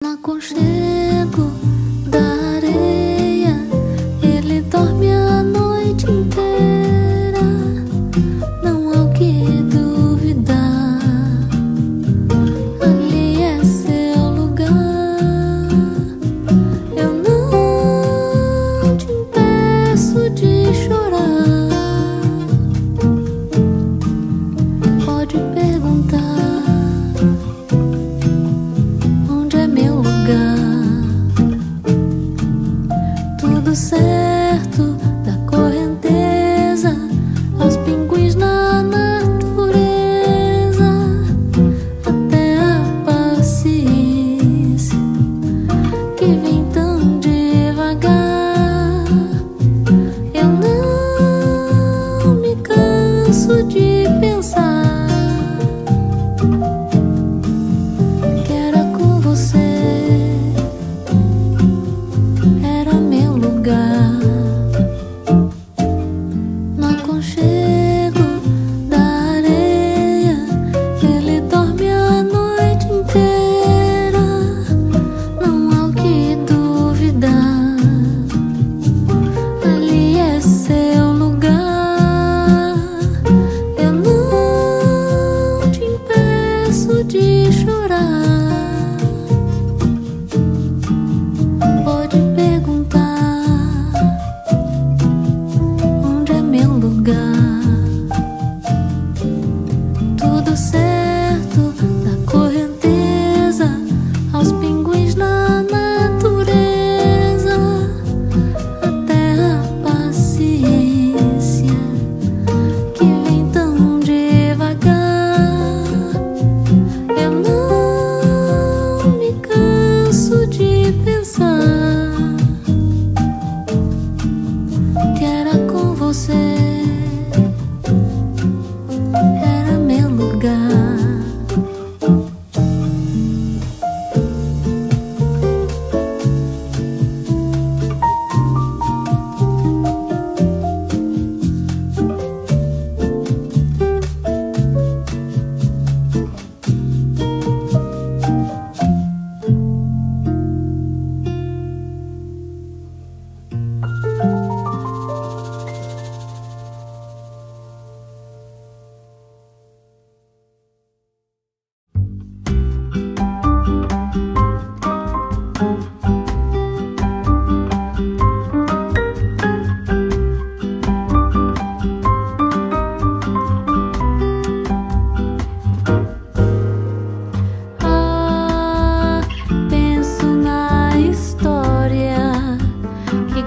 No aconchego da areia, ele dorme a noite inteira. Não há o que duvidar, ali é seu lugar. Eu não te impeço de chorar. Pode perguntar. Tudo certo da correnteza aos pinguins na natureza, até a paciência que vem tão devagar. Eu não me canso de pensar que era com você. No aconchego da areia, ele dorme a noite inteira. Não há o que duvidar, ali é seu lugar. Eu não te impeço de chorar. Pode perguntar. Tudo certo da correnteza aos pinguins na natureza, até a paciência que vem tão devagar. Eu não me canso de pensar que era com você. Era meu lugar.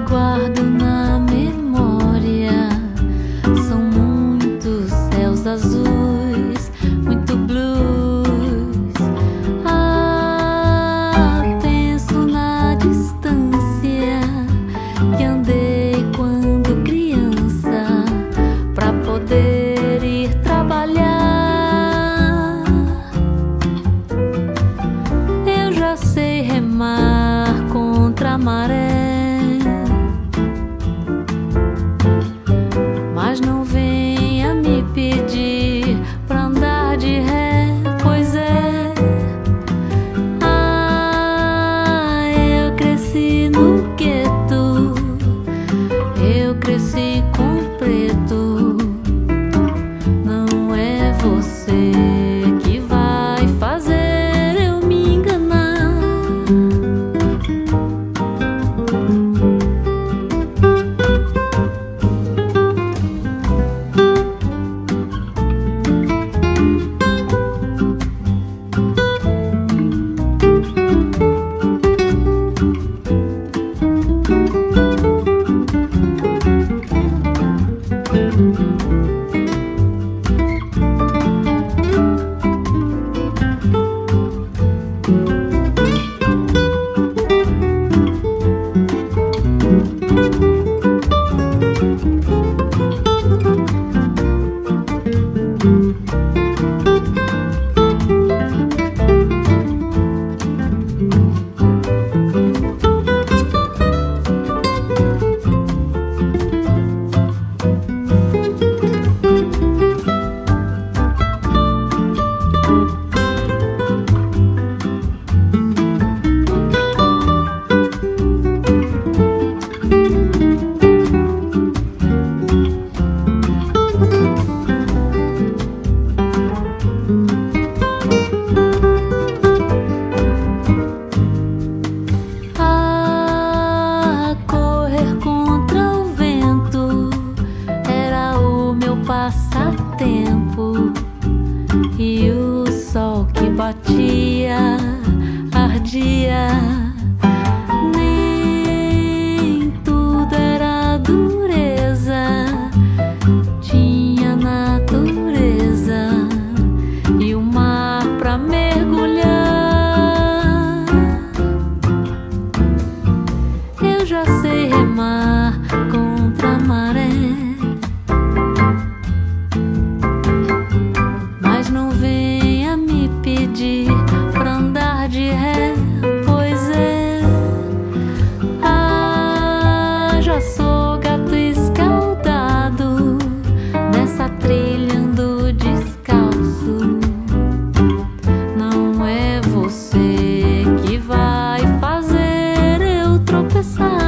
Guardo na memória, são muitos céus azuis, muito blues. Penso na distância que andei quando criança pra poder ir trabalhar. Eu já sei remar contra a maré, mas não venha me pedir pra andar de ré, pois é. Eu cresci no gueto, eu cresci com preto. Não é você que vai fazer eu me enganar. tropeçar.